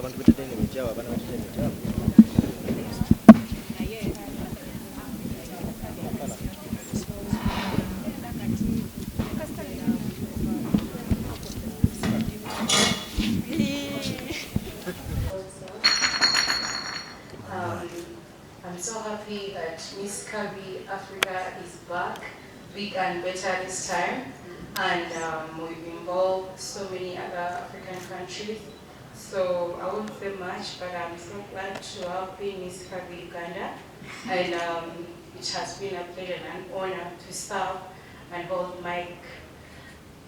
abantu betedene mejja abana betedene mejja I'm so happy that Miss Kavi Africa is back, big and better this time, and we've involved so many other African countries. So I won't say much, but I'm so glad to have been Miss Kavi Uganda, and it has been a pleasure and an honor to serve and hold my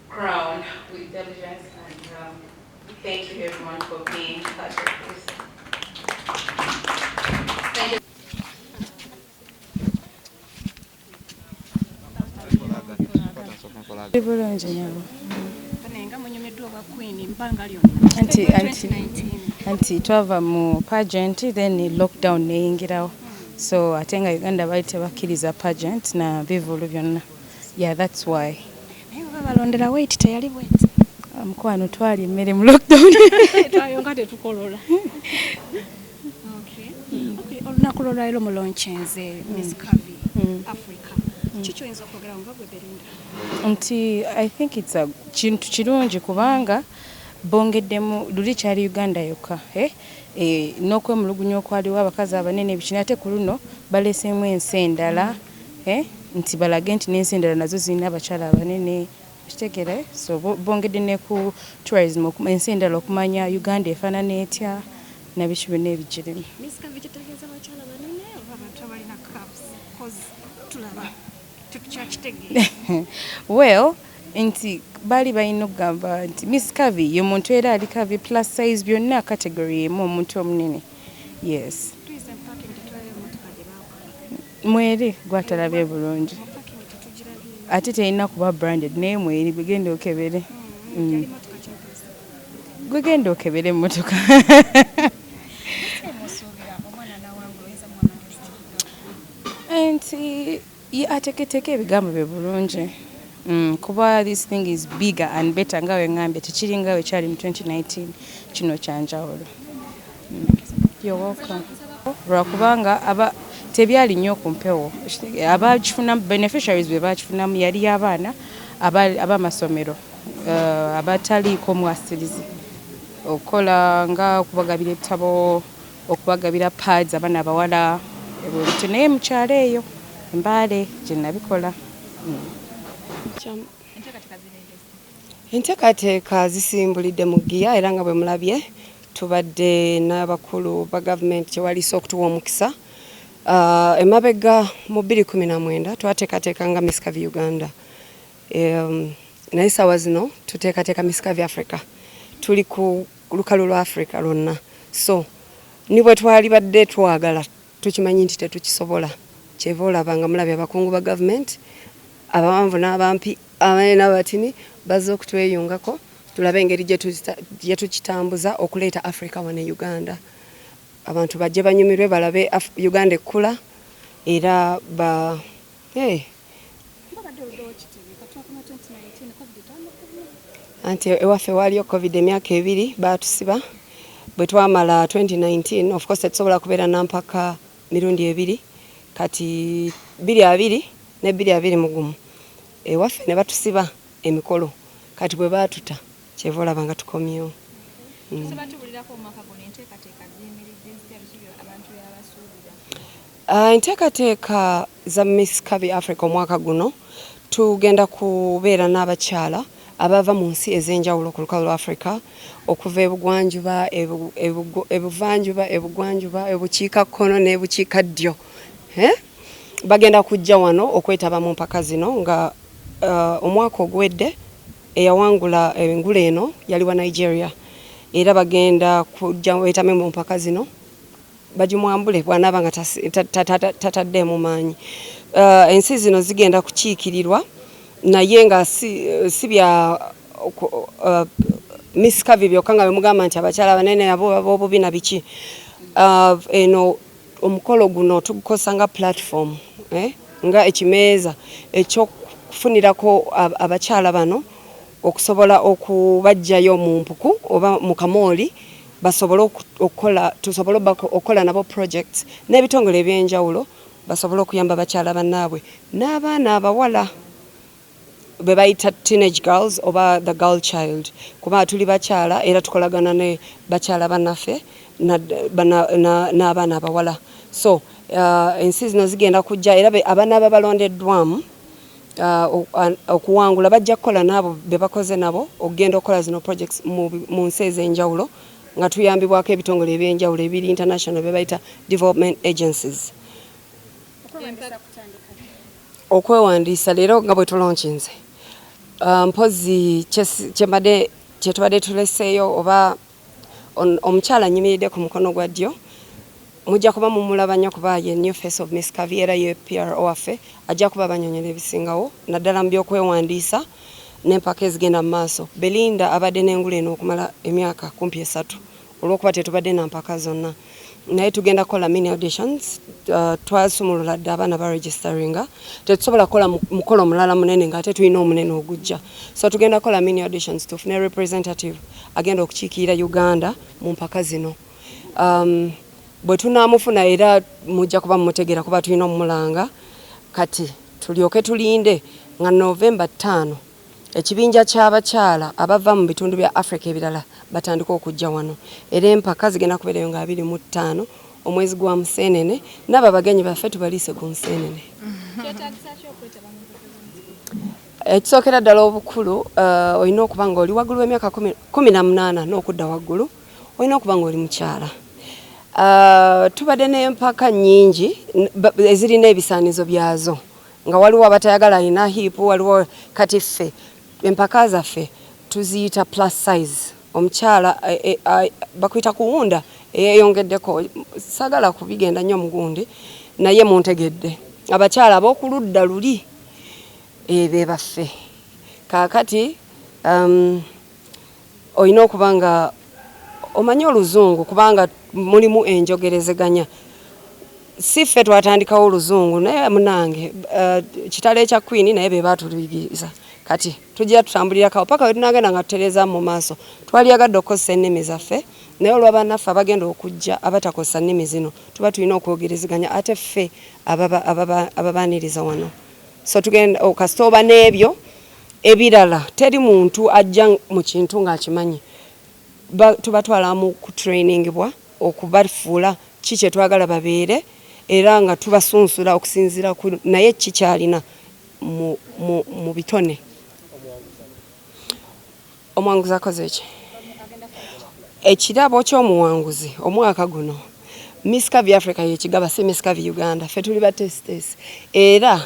crown with diligence. And thank you everyone for being part of this. Thank you. Anti twava mu pageant then lockdown neyingirawo so atenga Uganda bali tebakkiriza pageant na bivulu byonna. Yeah, that's why. Balondera wait teyali wait. Mukwano twali mmere mu lockdown. Twayonga tetukolola. Okay, olunaku lwaliro mu launchenze Miss Kavi Africa. Chicho yinza kwogera nga gwe Belinda. I think it's a kintu kirungi kubanga bongeddemu luli kyali Uganda yokka n'okwemulugunya okwaliwo abakazi abanene bikini ate ku luno baleseemu ensi endala nti balage nti n'ensi endala nazo zirina abakyala abanene kitegere so bongedde ne ku tourism ensi endala okumanya Uganda efaanana etya nabiki byonna ebigirimu. Miss Kavi kitegeeza abakyala banene oba abantu abalina cups cause tulaba tukitegere. Well nti bali balina okugamba nti Miss Kavi ye muntu era ali Kavi plus size byonna category emu omuntu omunene. Yes. Mweri gwatalabye bulungi. Ate terina kuba branded naye mweri gwegenda okebere. Gwegenda okebere emmotoka. Nti ateketeke ebigambo bye bulungi. Kuba this thing is bigger and better ngawe ngambe tekiri ngawe kyali mu 2019 kino kyanjawulo. You're welcome. Lwakubanga tebyali nnyo ku mpewo abakifuna beneficiaries be bakifunamu yali abaana abamasomero abataliiko mwasirizi okola nga okubagabira ebitabo okubagabira pads abaana abawala ebintu naye mukyalo eyo Mbale gye nabikola. Enteekateeka zisimbulidde mu giya era nga bwe mulabye tubadde n'abakulu ba gavumenti kye waliisa okutuwa omukisa. Emabega mu 2019 twateekateeka nga Miss Kavi Uganda. Naye ssaawa zino tuteekateeka Miss Kavi Africa. Tuli ku lukalu lwa Africa lwonna. So ni bwe twali badde twagala tukimanyi nti tetukisobola. Kyeva olaba nga mulabye abakungu ba gavumenti abawanvu n'abampi abanene n'abatini bazze okutweyungako tulabe engeri gye tukitambuza okuleeta Africa wano e Uganda. Abantu bajje banyumirwe balabe Uganda ekkula era anti ewaffe waliyo COVID emyaka 2 batusiba bwe twamala 2019 of course tetusobola kubeera nampaka mirundi 2 kati 22 ne 21 ewaffe ne batusiba emikolo kati bwe batuta kyeva olaba nga tukomyewo. Enteekateeka za Miss Kavi Africa omwaka guno tugenda kubeera n'abakyala abava mu nsi ez'enjawulo ku lukalu lwa Africa okuva ebugwanjuba ebuvanjuba ebugwanjuba ebukiikakkono n'ebukiikaddyo bagenda kujja wano okwetaba mu mpaka zino nga omwaka ogwedde eyawangula engula eno yali wa Nigeria era bagenda kujja wetame mu mpaka zino bajimwambule bw'anaaba nga tatadde mu maanyi. Ensi zino zigenda kukiikirirwa naye nga si bya Miss Kavi byokka nga bemugamba nti abakyala abanene ab'obubi na biki. Eno omukolo guno tugukosa nga platform nga ekimeeza ekyokufunirako abakyala bano okusobola okubajjayo mu mpuku oba mu kamooli basobole okukola nabo projects n'ebitongole ebyenjawulo basobole okuyamba bakyala bannaabwe n'abaana abawala be bayita teenage girls oba the girl child kuba tuli bakyala era tukolagana ne bakyala bannaffe n'abaana abawala so ensi zino zigenda kujja era abaana ababalondeddwamu okuwangula bajja kukola nabo be bakoze nabo okugenda okukola zino projects mu nsi ez'enjawulo nga tuyambibwako ebitongole ebyenjawulo ebiri international be bayita development agencies. Okwewandiisa leero nga bwe tulonkinze mpozi kyetubadde tuleseeyo oba omukyala nyimiridde ku mukono gwa ddyo mujja kuba mumulaba nnyo kuba ye new face of Miss Kavi era ye PRO waffe ajja kuba banyonyola ebisingawo naddala mu by'okwewandiisa n'empaka ezigenda mu maaso. Belinda abadde n'engulu eno okumala emyaka kumpi 3 olw'okuba tetubadde na mpaka zonna naye tugenda kukola mini auditions twasumulula dde abaana ba registeringa tetusobola kukola mukolo omulala munene nga ate tulina omunene ogujja so tugenda kukola mini auditions tufune representative agenda okukiikirira Uganda mu mpaka zino bwe tunaamufuna era mujja kuba mumutegeera kuba tulina omulanga kati tulyoke tulinde nga November 5 ekibinja ky'abakyala abava mu bitundu bya Africa ebirala batandika okujja wano era empaka zigenda kubeerayo nga 25 omwezi gwa Museenene n'abo abagenyi baffe tubaliise ku Museenene. Ekisookera ddala obukulu olina okuba nga oli waggulu w'emyaka 18 n'okudda waggulu olina okuba nga oli mukyala. Tubadde n'empaka nnyingi ezirina ebisaanizo byazo nga waliwo abatayagala alina hiipu waliwo kati ffe empaka zaffe tuziyita plus size omukyala bakuyita kuwunda eyeyongeddeko sagala kubigenda nnyo mugundi naye muntegedde abakyala ab'okuludda luli be baffe kaakati olina okuba nga omanyi oluzungu kubanga mulimu enjogerezeganya si ffe twatandikawo oluzungu naye munange kitalo ekya Queen naye be baatuluyigiriza kati tujja tutambulirako paka we tunagenda nga tutereeza mu maaso twaliyagadde okukozesa ennimi zaffe naye olw'abannaffe abagenda okujja abatakozesa nnimi zino tuba tulina okwogerezeganya ate ffe ababaaniriza wano so tugenda kasita oba n'ebyo ebirala teri muntu ajja mu kintu ng'akimanyi tubatwala mu kutrainingibwa okubafuula ki kye twagala babeere era nga tubasunsula okusinziira naye kikyalina mu bitone. Omwanguzi akoze ki? Ekirabo ky'omuwanguzi omwaka guno Miss Kavi Africa yekigaba si Miss Kavi Uganda ffe tuli ba testers era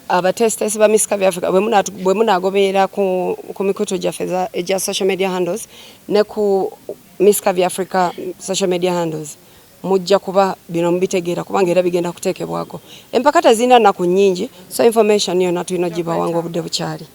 abatesters ba Miss Kavi Africa bwe munaagoberera ku mikutu gyaffe egya social media handles ne ku Miss Kavi Africa social media handles mujja kuba bino mubitegeera kubanga era bigenda kuteekebwako empaka tezirina nnaku nnyingi so information yonna tulina gibawangu obudde bukyali.